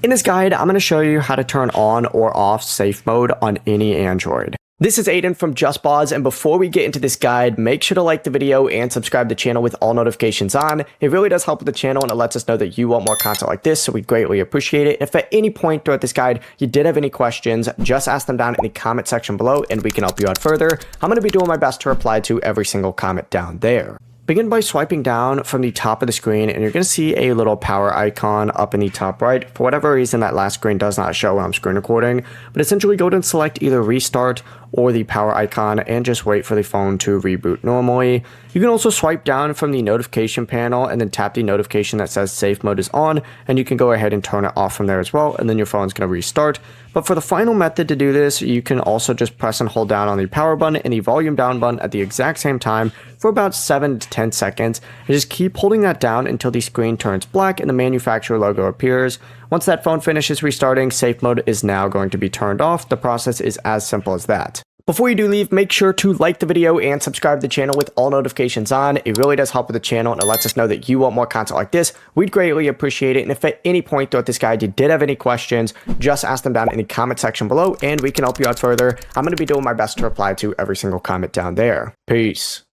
In this guide, I'm going to show you how to turn on or off safe mode on any Android. This is Aiden from JustPause, and before we get into this guide, make sure to like the video and subscribe to the channel with all notifications on. It really does help with the channel and it lets us know that you want more content like this, so we greatly appreciate it. If at any point throughout this guide you did have any questions, just ask them down in the comment section below and we can help you out further. I'm going to be doing my best to reply to every single comment down there. Begin by swiping down from the top of the screen and you're going to see a little power icon up in the top right. For whatever reason, that last screen does not show when I'm screen recording, but essentially go ahead and select either restart or the power icon and just wait for the phone to reboot normally. You can also swipe down from the notification panel and then tap the notification that says safe mode is on, and you can go ahead and turn it off from there as well, and then your phone's going to restart. But for the final method to do this, you can also just press and hold down on the power button and the volume down button at the exact same time for about 7 to 10 seconds, and just keep holding that down until the screen turns black and the manufacturer logo appears. Once that phone finishes restarting, safe mode is now going to be turned off. The process is as simple as that. Before you do leave, make sure to like the video and subscribe to the channel with all notifications on. It really does help with the channel and it lets us know that you want more content like this. We'd greatly appreciate it. And if at any point throughout this guide you did have any questions, just ask them down in the comment section below and we can help you out further. I'm going to be doing my best to reply to every single comment down there. Peace.